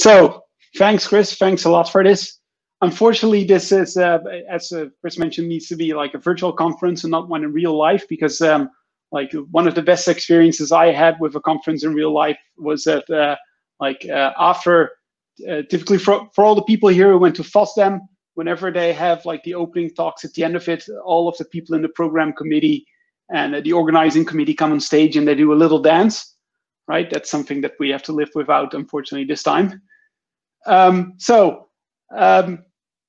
So thanks, Chris. Thanks a lot for this. Unfortunately, this is, as Chris mentioned, needs to be like a virtual conference and not one in real life, because like one of the best experiences I had with a conference in real life was that after, typically for all the people here who went to FOSDEM, whenever they have like the opening talks at the end of it, all of the people in the program committee and the organizing committee come on stage and they do a little dance, right? That's something that we have to live without, unfortunately, this time.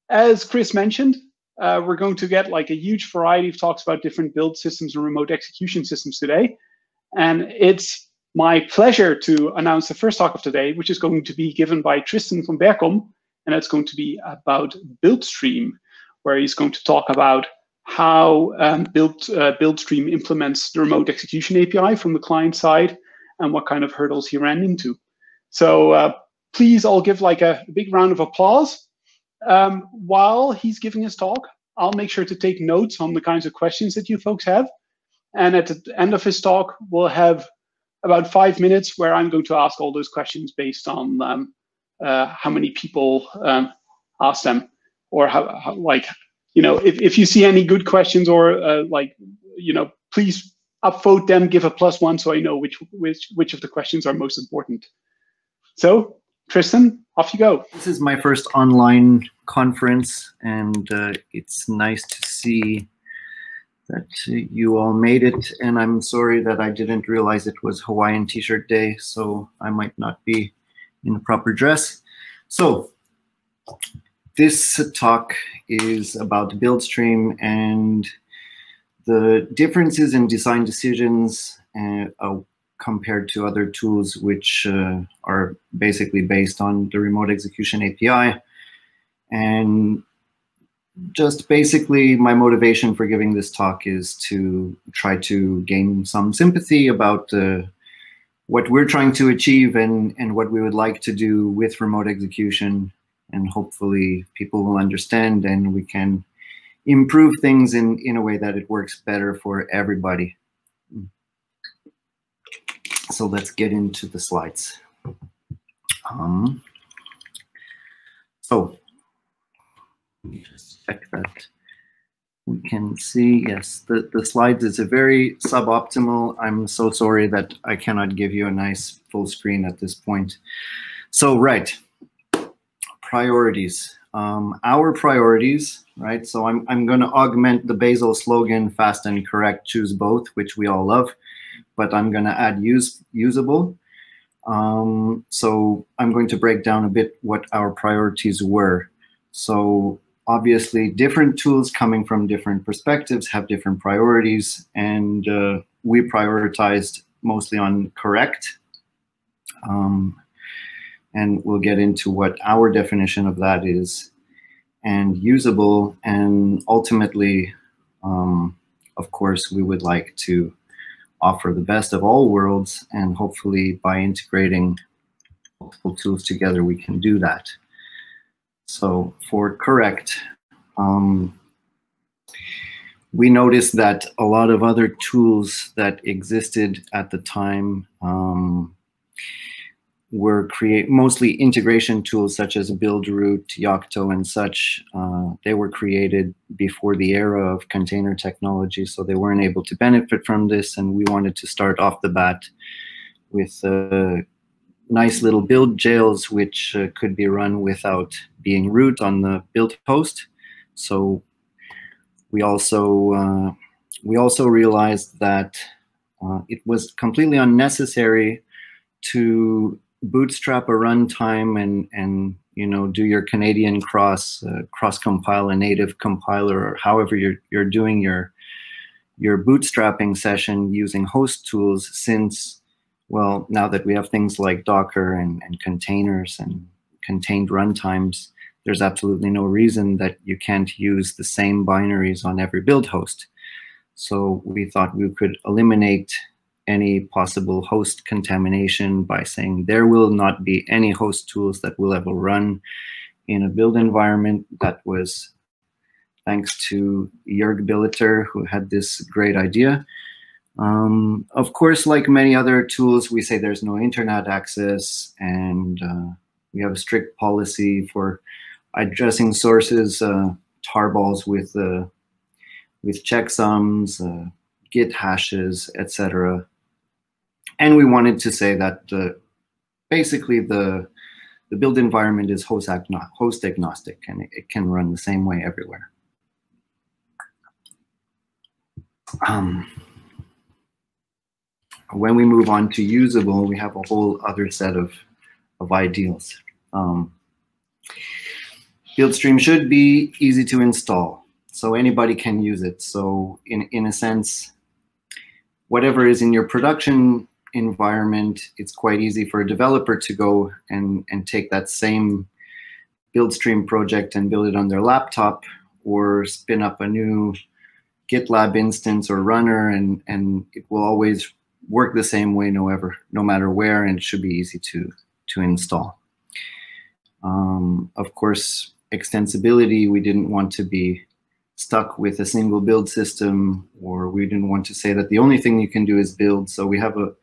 As Chris mentioned, we're going to get like a huge variety of talks about different build systems and remote execution systems today. And it's my pleasure to announce the first talk of today, which is going to be given by Tristan from Berkom, and it's going to be about BuildStream, where he's going to talk about how BuildStream implements the remote execution API from the client side and what kind of hurdles he ran into. So please all give like a big round of applause. While he's giving his talk, I'll make sure to take notes on the kinds of questions that you folks have. And at the end of his talk, we'll have about 5 minutes where I'm going to ask all those questions based on how many people ask them, or how like, you know, if you see any good questions or like, you know, please upvote them, give a +1 so I know which of the questions are most important. So Tristan, off you go. This is my first online conference, and it's nice to see that you all made it. And I'm sorry that I didn't realize it was Hawaiian T-shirt day, so I might not be in the proper dress. So this talk is about BuildStream and the differences in design decisions compared to other tools which are basically based on the remote execution API. And just basically my motivation for giving this talk is to try to gain some sympathy about what we're trying to achieve and what we would like to do with remote execution. And hopefully people will understand and we can improve things in a way that it works better for everybody. So let's get into the slides. So just check that we can see, yes, the slides is a very suboptimal. I'm so sorry that I cannot give you a nice full screen at this point. So, right, priorities. Our priorities, right? So I'm going to augment the Basil slogan, fast and correct, choose both, which we all love, but I'm going to add usable. So I'm going to break down a bit what our priorities were. So obviously different tools coming from different perspectives have different priorities, and we prioritized mostly on correct. And we'll get into what our definition of that is, and usable, and ultimately, of course, we would like to offer the best of all worlds, and hopefully by integrating multiple tools together, we can do that. So for correct, we noticed that a lot of other tools that existed at the time were mostly integration tools such as Buildroot, Yocto, and such. They were created before the era of container technology, so they weren't able to benefit from this, and we wanted to start off the bat with nice little build jails which could be run without being root on the build host. So we also realized that it was completely unnecessary to bootstrap a runtime and you know, do your Canadian cross compile a native compiler, or however you're doing your bootstrapping session using host tools, since, well, now that we have things like Docker and containers and contained runtimes, there's absolutely no reason that you can't use the same binaries on every build host. So we thought we could eliminate any possible host contamination by saying there will not be any host tools that will ever run in a build environment. That was thanks to Jörg Billeter, who had this great idea. Of course, like many other tools, we say there's no internet access, and We have a strict policy for addressing sources, tarballs with checksums, Git hashes, etc. And we wanted to say that basically the build environment is host agnostic, and it can run the same way everywhere. When we move on to usable, we have a whole other set of ideals. BuildStream should be easy to install, so anybody can use it. So in a sense, whatever is in your production environment, it's quite easy for a developer to go and take that same BuildStream project and build it on their laptop, or spin up a new GitLab instance or runner, and it will always work the same way no matter where, and it should be easy to install. Of course, extensibility, we didn't want to be stuck with a single build system, or we didn't want to say that the only thing you can do is build. So we have a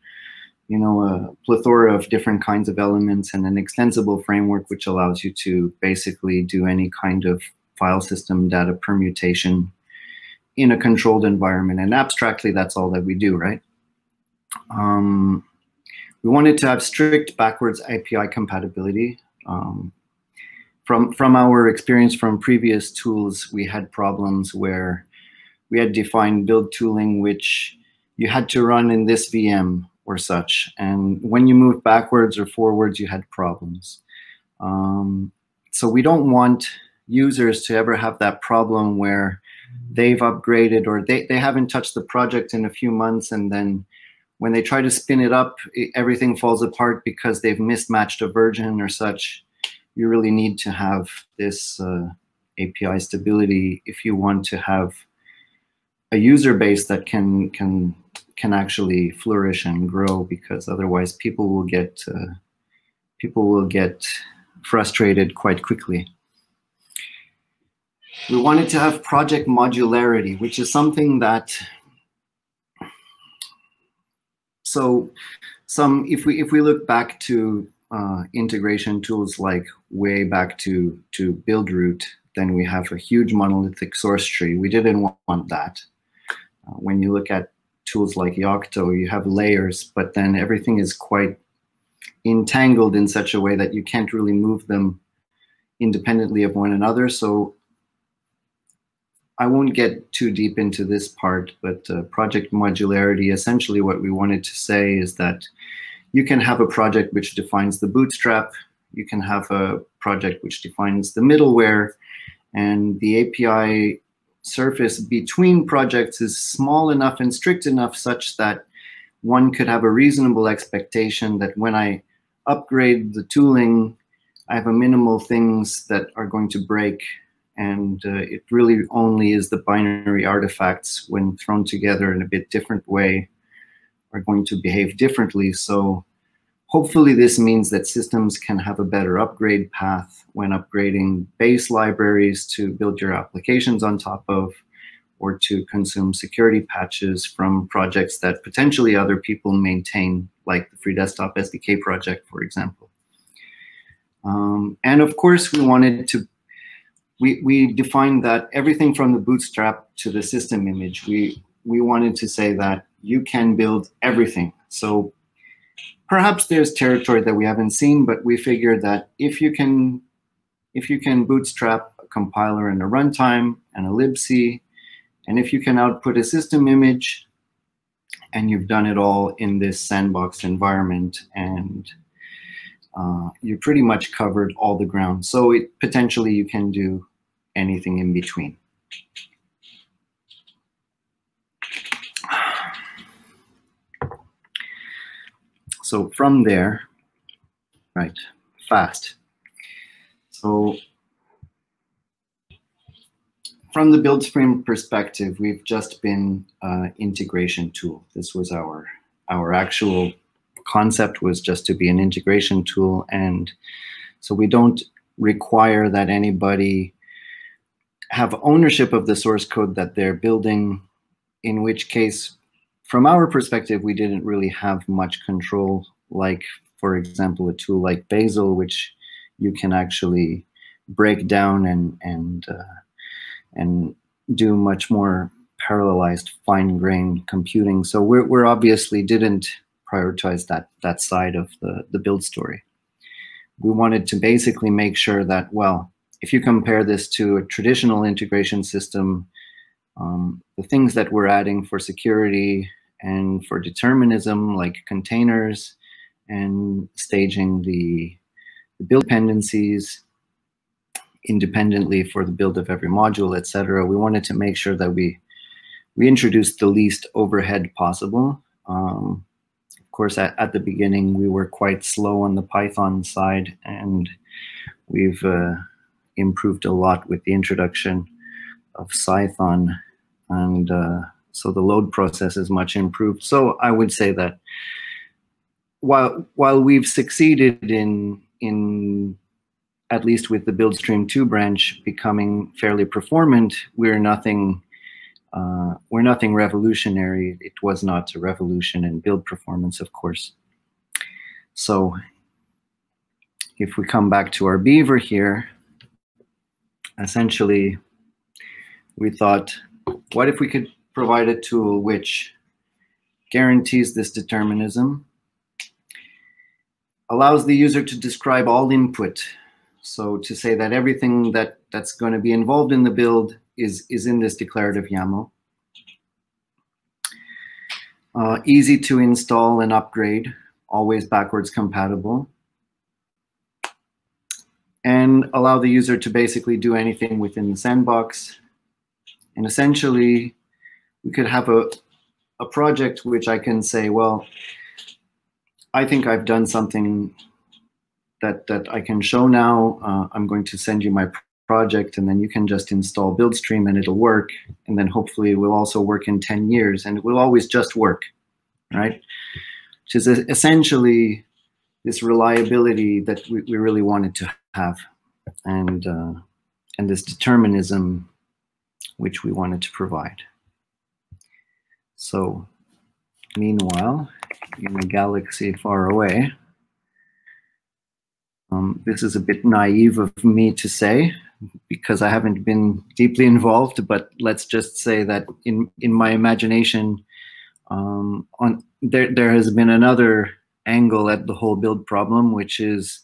plethora of different kinds of elements and an extensible framework which allows you to basically do any kind of file system data permutation in a controlled environment. And abstractly, that's all that we do, right? We wanted to have strict backwards API compatibility. From our experience from previous tools, we had problems where we had defined build tooling which you had to run in this VM or such, and when you moved backwards or forwards, you had problems. So we don't want users to ever have that problem where they've upgraded or they haven't touched the project in a few months, and then when they try to spin it up, everything falls apart because they've mismatched a version or such. You really need to have this API stability if you want to have a user base that can actually flourish and grow, because otherwise people will get frustrated quite quickly. We wanted to have project modularity, which is something that, so if we look back to integration tools like way back to BuildRoot, then we have a huge monolithic source tree. We didn't want that. When you look at tools like Yocto, you have layers, but then everything is quite entangled in such a way that you can't really move them independently of one another. So I won't get too deep into this part, but project modularity, essentially what we wanted to say is that you can have a project which defines the bootstrap, you can have a project which defines the middleware, and the API surface between projects is small enough and strict enough such that one could have a reasonable expectation that when I upgrade the tooling, I have a minimal things that are going to break, and it really only is the binary artifacts when thrown together in a bit different way are going to behave differently. So hopefully this means that systems can have a better upgrade path when upgrading base libraries to build your applications on top of, or to consume security patches from projects that potentially other people maintain, like the Free Desktop SDK project, for example. And of course, we wanted to, we defined that everything from the bootstrap to the system image, we wanted to say that you can build everything. So perhaps there's territory that we haven't seen, but we figured that if you can bootstrap a compiler and a runtime and a libc, and if you can output a system image, and you've done it all in this sandbox environment, and you pretty much covered all the ground. So potentially you can do anything in between. So from there, right, fast. So from the BuildStream perspective, we've just been an integration tool. This was our actual concept, was just to be an integration tool. And so we don't require that anybody have ownership of the source code that they're building, in which case, from our perspective, we didn't really have much control, like, for example, a tool like Bazel, which you can actually break down and do much more parallelized fine-grained computing. So we're obviously didn't prioritize that side of the build story. We wanted to basically make sure that, well, if you compare this to a traditional integration system, the things that we're adding for security and for determinism, like containers and staging the build dependencies independently for the build of every module, etc., we wanted to make sure that we introduced the least overhead possible. Of course, at the beginning, we were quite slow on the Python side, and we've improved a lot with the introduction of Python, and so the load process is much improved. So I would say that while we've succeeded in at least with the BuildStream 2 branch becoming fairly performant, we're nothing revolutionary. It was not a revolution in build performance, of course. So if we come back to our beaver here, essentially we thought, what if we could provide a tool which guarantees this determinism, allows the user to describe all input. So to say that everything that's going to be involved in the build is in this declarative YAML. Easy to install and upgrade, always backwards compatible. And allow the user to basically do anything within the sandbox. And essentially, we could have a project which I can say, well, I think I've done something that I can show now. I'm going to send you my project, and then you can just install BuildStream and it'll work. And then hopefully it will also work in 10 years and it will always just work, right? Which is essentially this reliability that we really wanted to have, and this determinism which we wanted to provide. So meanwhile, in a galaxy far away, this is a bit naive of me to say because I haven't been deeply involved, but let's just say that in my imagination, there has been another angle at the whole build problem, which is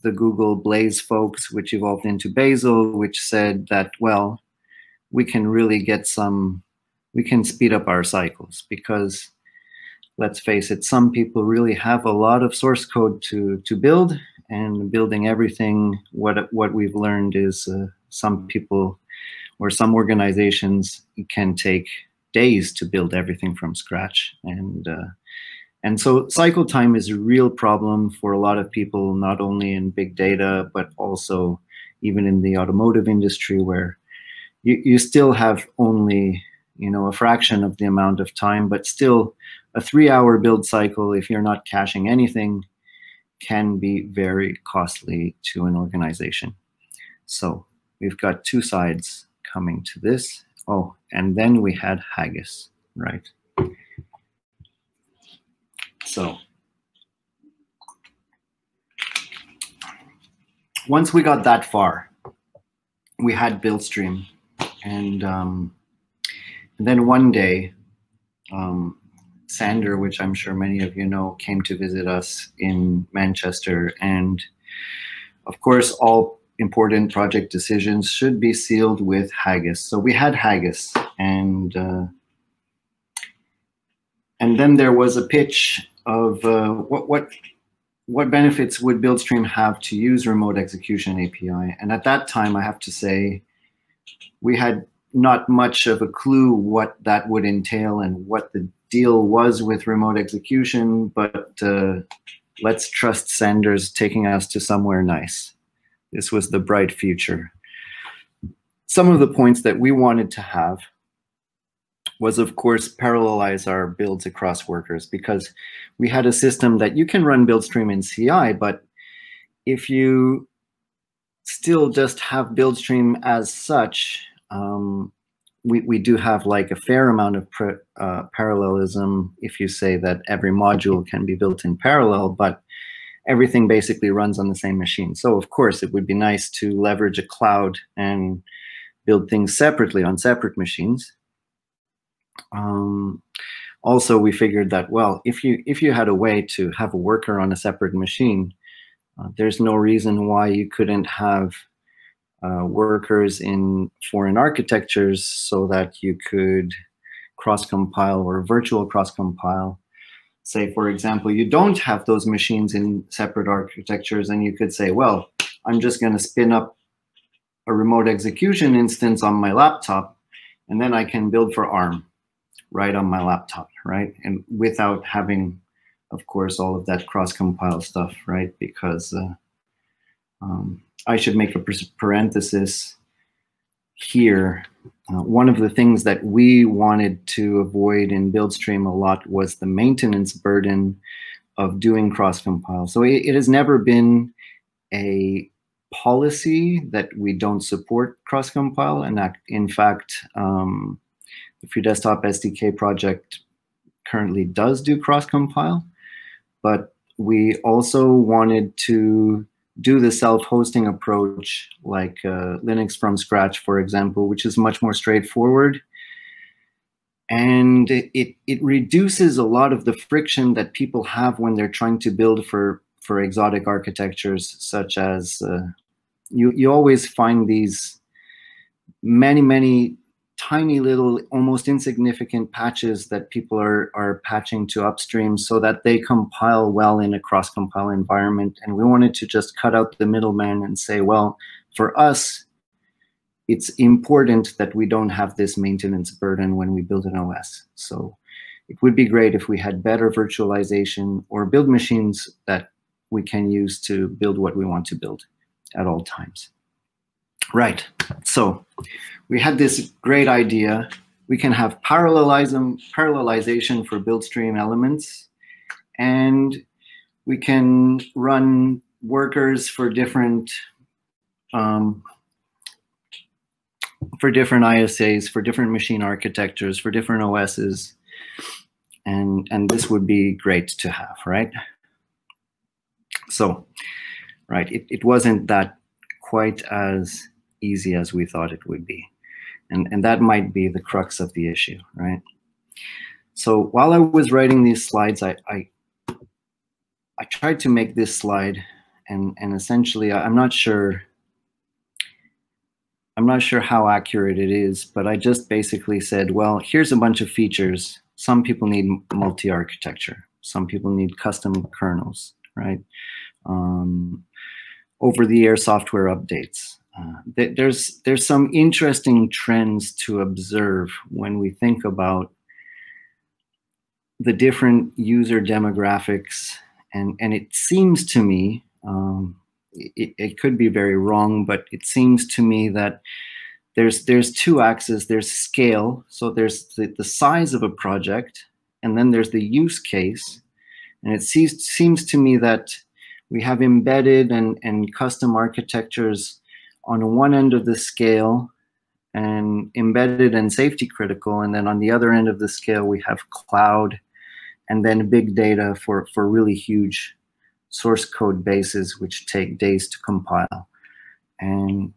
the Google Blaze folks, which evolved into Bazel, which said that, well, we can really get we can speed up our cycles because, let's face it, some people really have a lot of source code to build, and building everything, what we've learned is some people or some organizations can take days to build everything from scratch. And so cycle time is a real problem for a lot of people, not only in big data, but also even in the automotive industry, where you still have only, a fraction of the amount of time, but still a 3-hour build cycle, if you're not caching anything, can be very costly to an organization. So we've got two sides coming to this. Oh, and then we had Haggis, right? So once we got that far, we had BuildStream, and then one day, Sander, which I'm sure many of you know, came to visit us in Manchester, and of course, all important project decisions should be sealed with Haggis. So we had Haggis, and then there was a pitch of what benefits would BuildStream have to use remote execution API. And at that time, I have to say, we had not much of a clue what that would entail and what the deal was with remote execution, but let's trust Sanders taking us to somewhere nice. This was the bright future. Some of the points that we wanted to have was, of course, parallelize our builds across workers, because we had a system that you can run BuildStream in CI, but if you still just have BuildStream as such, we do have like a fair amount of parallelism if you say that every module can be built in parallel, but everything basically runs on the same machine. So of course, it would be nice to leverage a cloud and build things separately on separate machines. Also, we figured that, well, if you had a way to have a worker on a separate machine, there's no reason why you couldn't have workers in foreign architectures so that you could cross-compile or virtual cross-compile. Say, for example, you don't have those machines in separate architectures, and you could say, well, I'm just going to spin up a remote execution instance on my laptop, and then I can build for ARM right on my laptop, right? And without having, of course, all of that cross-compile stuff, right? Because I should make a parenthesis here. One of the things that we wanted to avoid in BuildStream a lot was the maintenance burden of doing cross-compile. So it has never been a policy that we don't support cross-compile. And in fact, the Free Desktop SDK project currently does do cross-compile, but we also wanted to do the self-hosting approach like Linux from scratch, for example, which is much more straightforward. And it reduces a lot of the friction that people have when they're trying to build for exotic architectures, such as you always find these many tiny little, almost insignificant patches that people are patching to upstream so that they compile well in a cross-compile environment. And we wanted to just cut out the middleman and say, well, for us, it's important that we don't have this maintenance burden when we build an OS. So it would be great if we had better virtualization or build machines that we can use to build what we want to build at all times. Right, so we had this great idea. We can have parallelization for BuildStream elements, and we can run workers for different ISAs, for different machine architectures, for different OSs, and this would be great to have, right? So, right, it wasn't that quite as easy as we thought it would be. And that might be the crux of the issue, right? So while I was writing these slides, I tried to make this slide, and essentially I'm not sure how accurate it is, but I just basically said, well, here's a bunch of features. Some people need multi-architecture. Some people need custom kernels, right? Over-the-air software updates. There's some interesting trends to observe when we think about the different user demographics, and it seems to me, it could be very wrong, but it seems to me that there's two axes. There's scale, so there's the size of a project, and then there's the use case, and it seems to me that we have embedded and custom architectures on one end of the scale, and embedded and safety critical, and then on the other end of the scale we have cloud, and then big data for really huge source code bases which take days to compile. And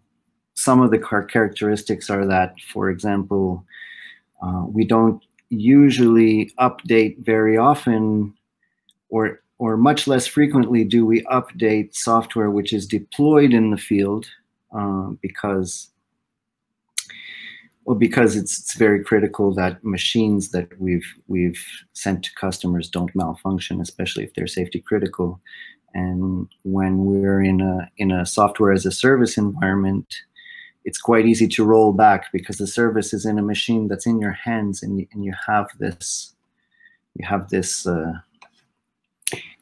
some of the characteristics are that, for example, we don't usually update very often, or much less frequently do we update software which is deployed in the field, because it's very critical that machines that we've sent to customers don't malfunction, especially if they're safety critical. And when we're in a software as a service environment, it's quite easy to roll back because the service is in a machine that's in your hands, and you have this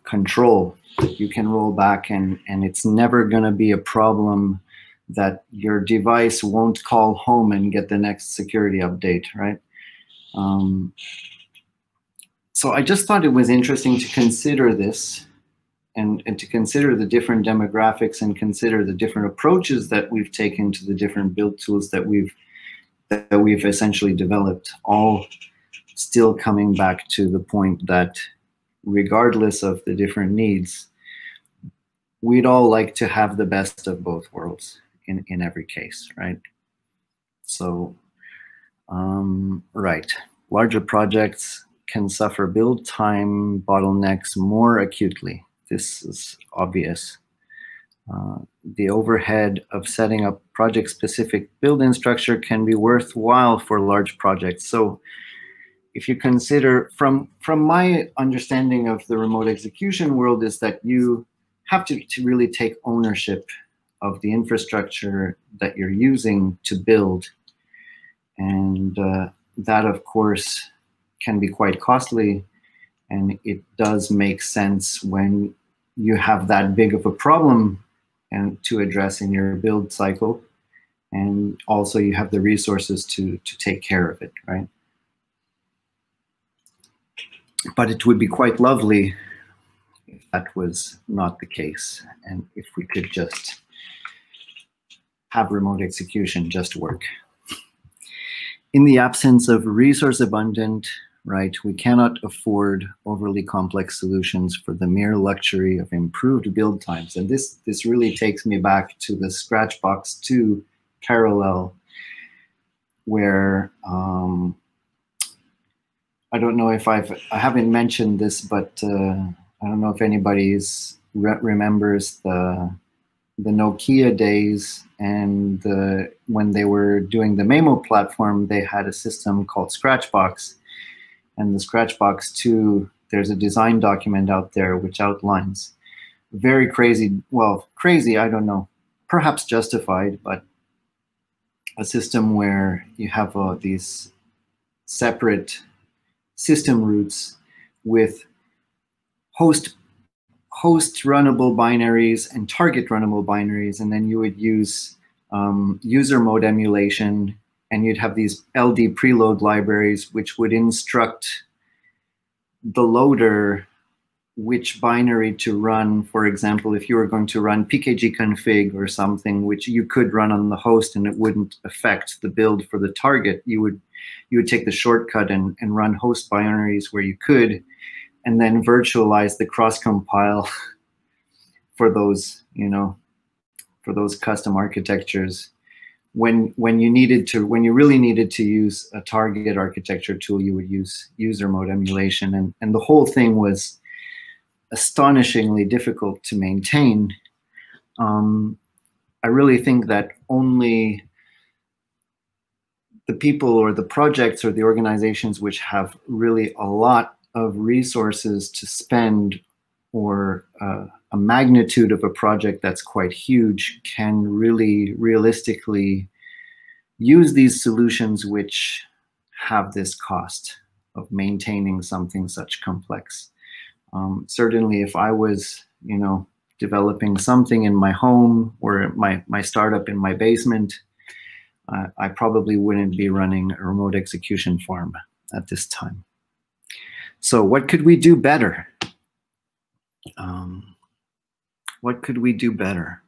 control that you can roll back, and it's never going to be a problem that your device won't call home and get the next security update, right? So I just thought it was interesting to consider this, and to consider the different demographics, and consider the different approaches that we've taken to the different build tools that we've essentially developed, all still coming back to the point that regardless of the different needs, we'd all like to have the best of both worlds in every case, right? So, right, larger projects can suffer build time bottlenecks more acutely. This is obvious. The overhead of setting up project-specific build-in structure can be worthwhile for large projects. So if you consider, from my understanding of the remote execution world, is that you have to really take ownership of the infrastructure that you're using to build. And that, of course, can be quite costly. And it does make sense when you have that big of a problem and to address in your build cycle. And also you have the resources to take care of it, right? But it would be quite lovely if that was not the case, and if we could just have remote execution just work. In the absence of resource abundant, right, we cannot afford overly complex solutions for the mere luxury of improved build times. And this really takes me back to the Scratchbox 2 parallel, where I don't know if I haven't mentioned this, but I don't know if anybody remembers the Nokia days, and when they were doing the Memo platform, they had a system called Scratchbox. And the Scratchbox 2, there's a design document out there which outlines very crazy, well, crazy, I don't know, perhaps justified, but a system where you have these separate system roots with host runnable binaries and target runnable binaries, and then you would use user mode emulation, and you'd have these LD preload libraries which would instruct the loader which binary to run. For example, if you were going to run pkg config or something, which you could run on the host and it wouldn't affect the build for the target, you would take the shortcut and run host binaries where you could, and then virtualize the cross compile for those, for those custom architectures. When you really needed to use a target architecture tool, you would use user mode emulation, and the whole thing was astonishingly difficult to maintain. I really think that only the people or the projects or the organizations which have really a lot of resources to spend, or a magnitude of a project that's quite huge, can really realistically use these solutions which have this cost of maintaining something such complex. Certainly if I was, developing something in my home or my startup in my basement, I probably wouldn't be running a remote execution farm at this time. So what could we do better? What could we do better?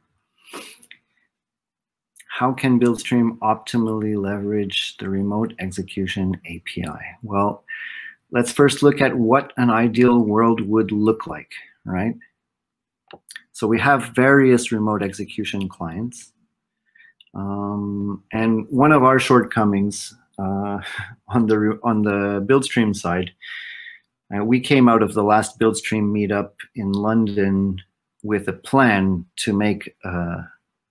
How can BuildStream optimally leverage the remote execution API? Well, let's first look at what an ideal world would look like, right? So we have various remote execution clients. And one of our shortcomings on the BuildStream side, we came out of the last BuildStream meetup in London with a plan to make a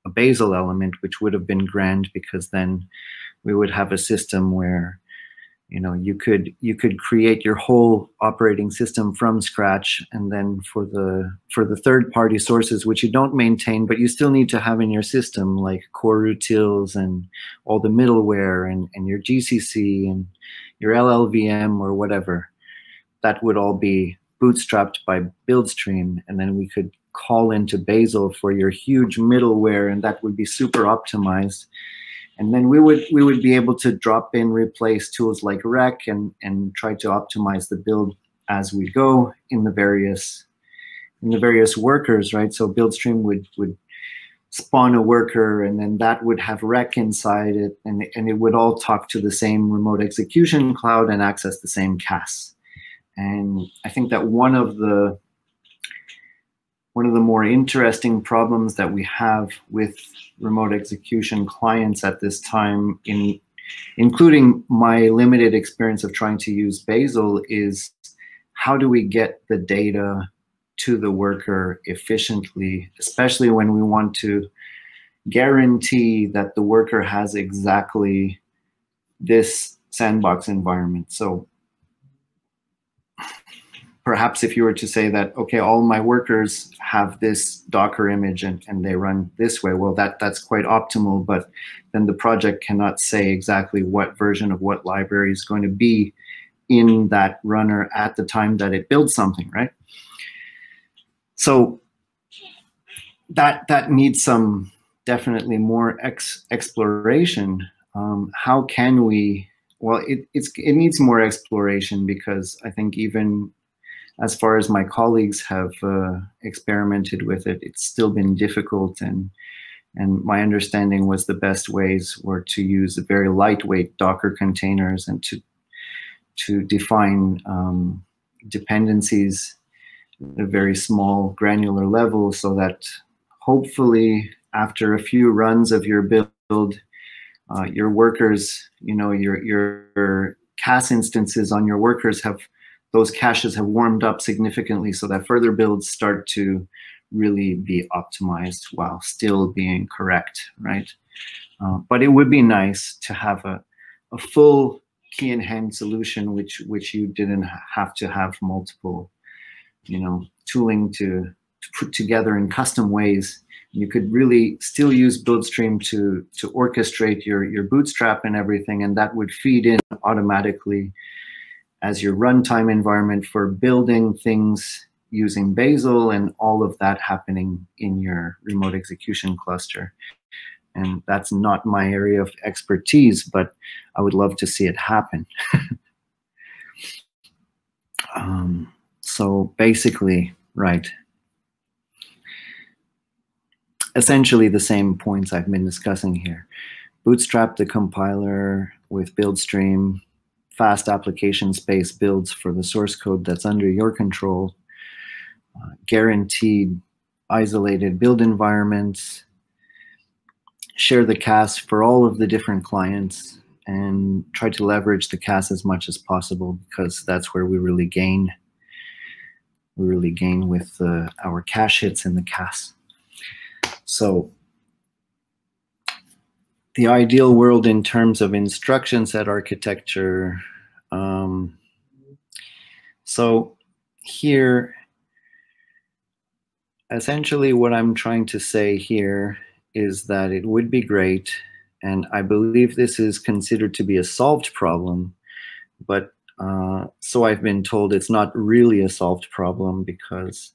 Bazel element, which would have been grand, because then we would have a system where you could create your whole operating system from scratch, and then for the third-party sources which you don't maintain but you still need to have in your system, like core utils and all the middleware and your GCC and your LLVM or whatever, that would all be bootstrapped by BuildStream, and then we could call into Bazel for your huge middleware, and that would be super optimized. And then we would be able to drop in, replace tools like rec and try to optimize the build as we go in the various workers, right? So BuildStream would spawn a worker, and then that would have rec inside it, and it would all talk to the same remote execution cloud and access the same CAS. And I think that one of the one of the more interesting problems that we have with remote execution clients at this time, including my limited experience of trying to use Bazel, is how do we get the data to the worker efficiently, especially when we want to guarantee that the worker has exactly this sandbox environment. So perhaps if you were to say that, okay, all my workers have this Docker image and they run this way, well, that's quite optimal, but then the project cannot say exactly what version of what library is going to be in that runner at the time that it builds something, right? So that needs some definitely more exploration. How can we, well, it needs more exploration, because I think even as far as my colleagues have experimented with it, it's still been difficult. And my understanding was the best ways were to use very lightweight Docker containers and to define dependencies at a very small granular level, so that hopefully after a few runs of your build, your workers, your CAS instances on your workers those caches have warmed up significantly, so that further builds start to really be optimized while still being correct, right? But it would be nice to have a full key in hand solution, which you didn't have to have multiple, tooling to put together in custom ways. You could really still use BuildStream to orchestrate your bootstrap and everything, and that would feed in automatically as your runtime environment for building things using Bazel, and all of that happening in your remote execution cluster. And that's not my area of expertise, but I would love to see it happen. So basically, right, essentially the same points I've been discussing here. Bootstrap the compiler with BuildStream, fast application space builds for the source code that's under your control, guaranteed isolated build environments, share the CAS for all of the different clients, and try to leverage the CAS as much as possible, because that's where we really gain. We really gain with our cache hits in the CAS. So the ideal world in terms of instruction set architecture. So here, essentially what I'm trying to say here is that it would be great, and I believe this is considered to be a solved problem, but so I've been told it's not really a solved problem, because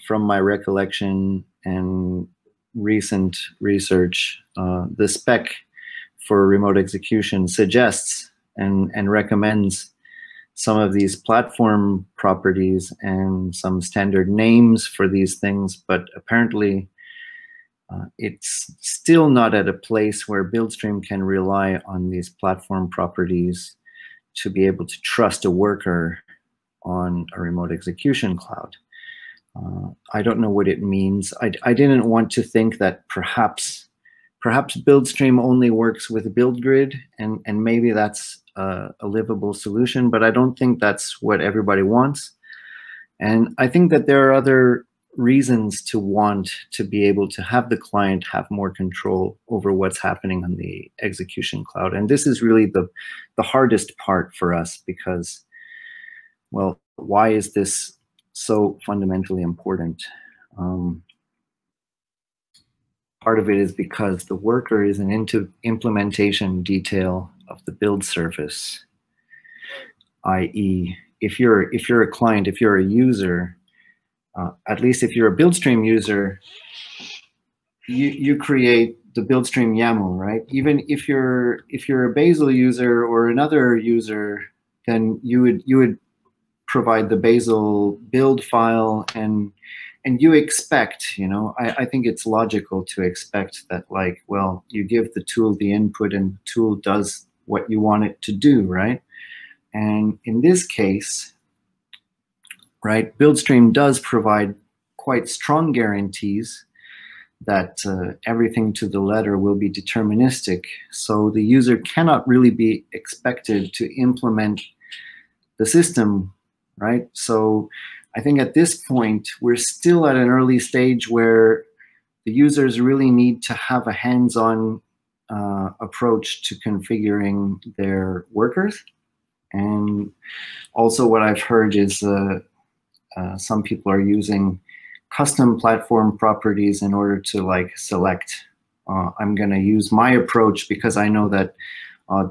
from my recollection and recent research, the spec for remote execution suggests and recommends some of these platform properties and some standard names for these things, but apparently it's still not at a place where BuildStream can rely on these platform properties to be able to trust a worker on a remote execution cloud. I don't know what it means. I didn't want to think that perhaps BuildStream only works with BuildGrid, and maybe that's a livable solution, but I don't think that's what everybody wants. And I think that there are other reasons to want to be able to have the client have more control over what's happening on the execution cloud. And this is really the hardest part for us, because, well, why is this so fundamentally important? Part of it is because the worker is an implementation detail of the build service, i.e., if you're a client, if you're a user, at least if you're a BuildStream user, you create the BuildStream YAML, right? Even if you're a Bazel user or another user, then you would provide the Bazel build file, and you expect, I think it's logical to expect that, like, well, you give the tool the input and the tool does what you want it to do, right? And in this case, right, BuildStream does provide quite strong guarantees that everything to the letter will be deterministic. So the user cannot really be expected to implement the system, right? So I think at this point, we're still at an early stage where the users really need to have a hands-on approach to configuring their workers. And also what I've heard is some people are using custom platform properties in order to like select, I'm going to use my approach because I know that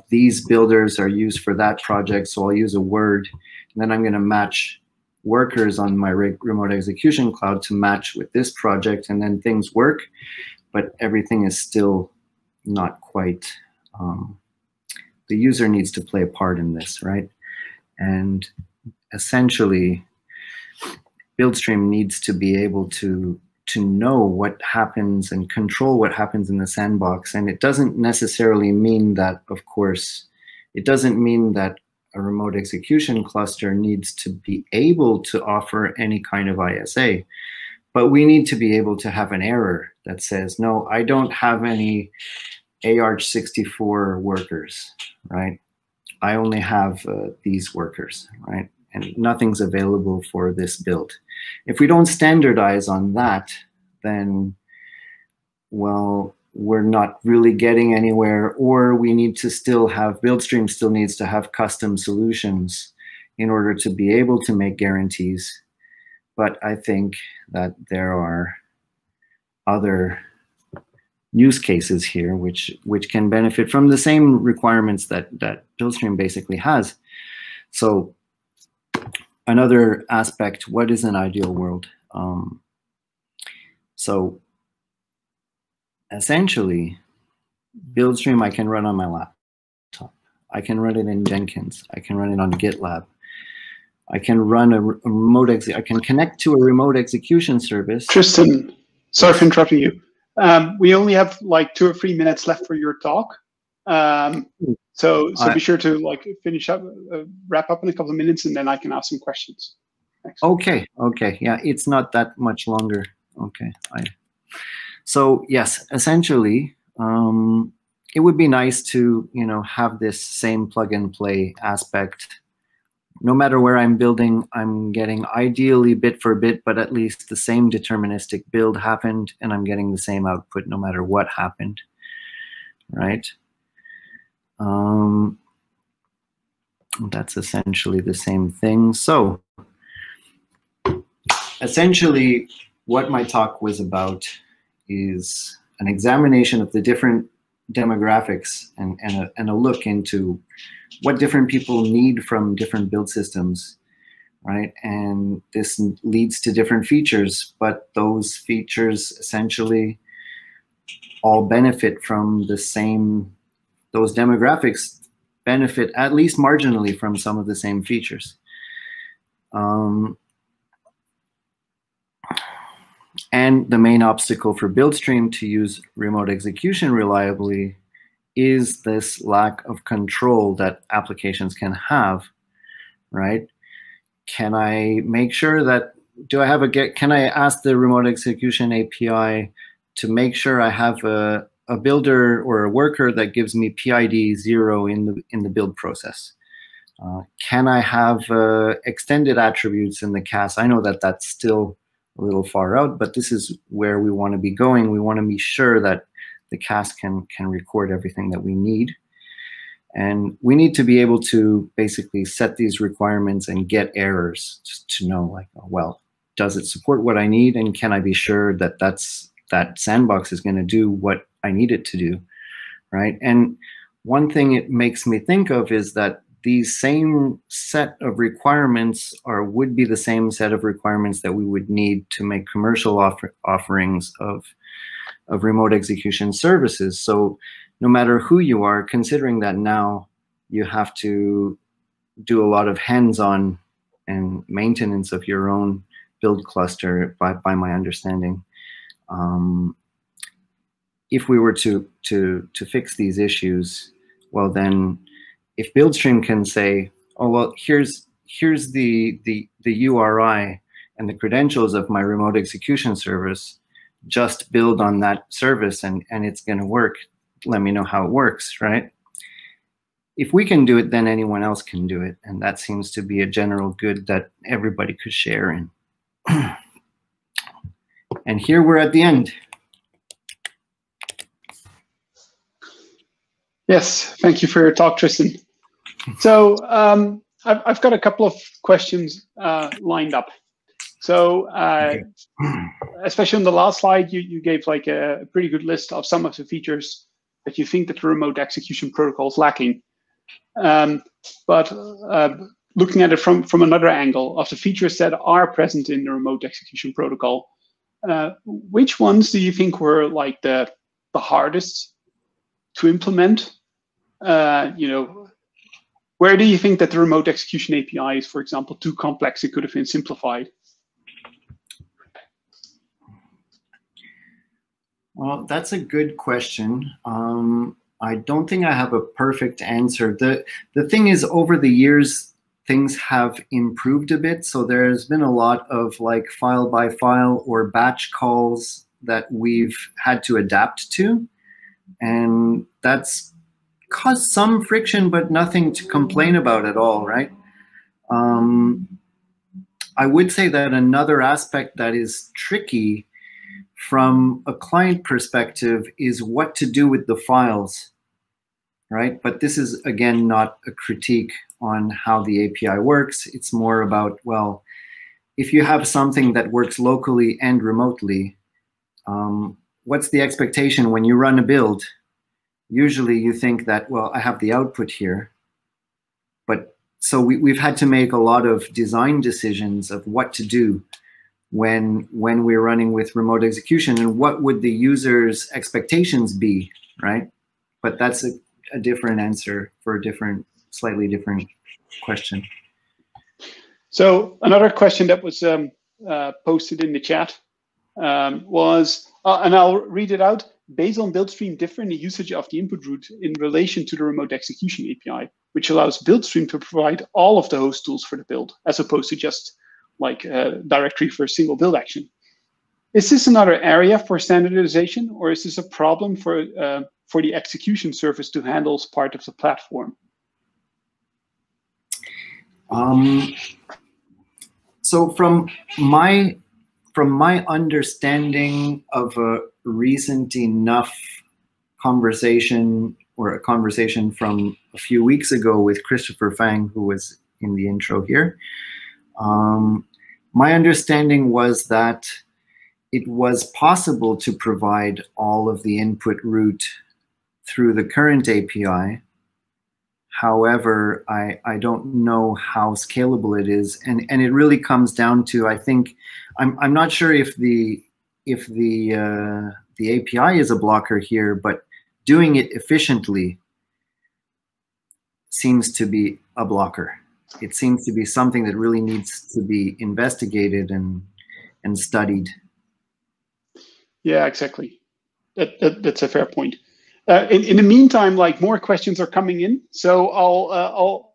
these builders are used for that project, so I'll use a word, and then I'm going to match workers on my remote execution cloud to match with this project, and then things work, but everything is still not quite, the user needs to play a part in this, right? And essentially, BuildStream needs to be able to know what happens and control what happens in the sandbox. And it doesn't necessarily mean that, of course, it doesn't mean that a remote execution cluster needs to be able to offer any kind of ISA. But we need to be able to have an error that says, no, I don't have any ARch64 workers, right? I only have these workers, right? And nothing's available for this build. If we don't standardize on that, then, well, we're not really getting anywhere, or we need to still have, BuildStream still needs to have custom solutions in order to be able to make guarantees. But I think that there are other use cases here which can benefit from the same requirements that BuildStream basically has. So another aspect, what is an ideal world? So essentially, BuildStream I can run on my laptop. I can run it in Jenkins. I can run it on GitLab. I can run a remote I can connect to a remote execution service. Tristan, sorry for interrupting you. We only have like 2 or 3 minutes left for your talk. So be sure to like finish up, wrap up in a couple of minutes, and then I can ask some questions. Thanks. Okay, yeah, it's not that much longer. Okay, so yes, essentially, it would be nice to have this same plug and play aspect. No matter where I'm building, I'm getting ideally bit for bit, but at least the same deterministic build happened, and I'm getting the same output no matter what happened, right? That's essentially the same thing. So essentially what my talk was about is an examination of the different demographics and a look into what different people need from different build systems, right? And this leads to different features, but those features essentially all benefit from the same, those demographics benefit at least marginally from some of the same features. And the main obstacle for BuildStream to use remote execution reliably is this lack of control that applications can have, right? Can I make sure that, can I ask the remote execution API to make sure I have a builder or a worker that gives me PID 0 in the build process? Can I have extended attributes in the cast? I know that that's still a little far out, but this is where we want to be going. We want to be sure that the cast can record everything that we need. And we need to be able to basically set these requirements and get errors just to know, like, well, does it support what I need? And can I be sure that that sandbox is going to do what I need it to do, right? And one thing it makes me think of is that these same set of requirements would be the same set of requirements that we would need to make commercial offerings of remote execution services. So no matter who you are, considering that now you have to do a lot of hands-on and maintenance of your own build cluster, by my understanding, if we were to fix these issues, well then, if BuildStream can say, oh well, here's the URI, and the credentials of my remote execution service, just build on that service and it's going to work. Let me know how it works, right? If we can do it, then anyone else can do it. And that seems to be a general good that everybody could share in. And here we're at the end. Yes, thank you for your talk, Tristan. So I've got a couple of questions lined up. So Okay. especially on the last slide, you gave like a pretty good list of some of the features that you think that the remote execution protocol is lacking. But looking at it from another angle, of the features that are present in the remote execution protocol, which ones do you think were like the hardest to implement? You know, where do you think that the remote execution API is, for example, too complex? It could have been simplified. Well, that's a good question. I don't think I have a perfect answer. The thing is, over the years, things have improved a bit. So there's been a lot of like file by file or batch calls that we've had to adapt to. And that's caused some friction, but nothing to complain about at all, right? I would say that another aspect that is tricky from a client perspective is what to do with the files, right? But this is, again, not a critique on how the API works. It's more about, well, if you have something that works locally and remotely, what's the expectation when you run a build? Usually you think that, well, I have the output here. But so we've had to make a lot of design decisions of what to do when we're running with remote execution and what would the user's expectations be, right? But that's a different answer for a slightly different question. So another question that was posted in the chat was, and I'll read it out, based on BuildStream differ in the usage of the input route in relation to the remote execution API, which allows BuildStream to provide all of the host tools for the build, as opposed to just like a directory for a single build action. Is this another area for standardization, or is this a problem for the execution service to handle as part of the platform? So from my understanding of a recent enough conversation, or a conversation from a few weeks ago with Christopher Fang, who was in the intro here, my understanding was that it was possible to provide all of the input route through the current API. However, I don't know how scalable it is, and it really comes down to, I think, I'm not sure if the API is a blocker here, but doing it efficiently seems to be a blocker. It seems to be something that really needs to be investigated and studied. Yeah, exactly. That's a fair point. In the meantime, like, more questions are coming in, so I'll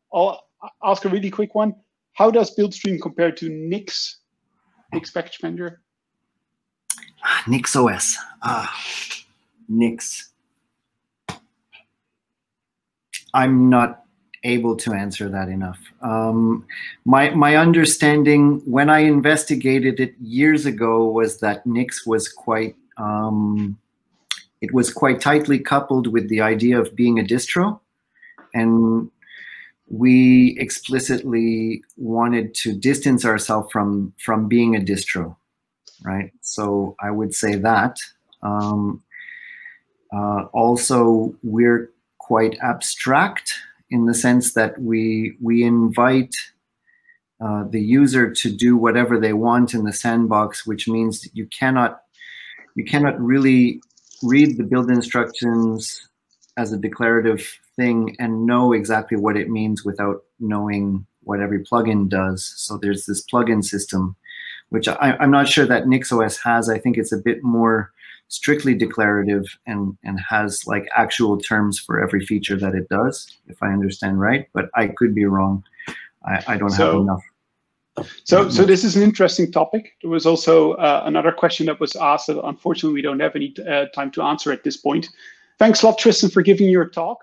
ask a really quick one. How does BuildStream compare to Nix package manager? Nix OS. Nix. I'm not able to answer that enough. My understanding when I investigated it years ago was that Nix was quite it was quite tightly coupled with the idea of being a distro, and we explicitly wanted to distance ourselves from being a distro, right? So I would say that. Also, we're quite abstract in the sense that we invite the user to do whatever they want in the sandbox, which means that you cannot really read the build instructions as a declarative thing and know exactly what it means without knowing what every plugin does. So there's this plugin system, which I'm not sure that NixOS has. I think it's a bit more strictly declarative and has like actual terms for every feature that it does, if I understand right, but I could be wrong. I don't have enough. So this is an interesting topic. There was also another question that was asked that unfortunately we don't have any time to answer at this point. Thanks a lot, Tristan, for giving your talk.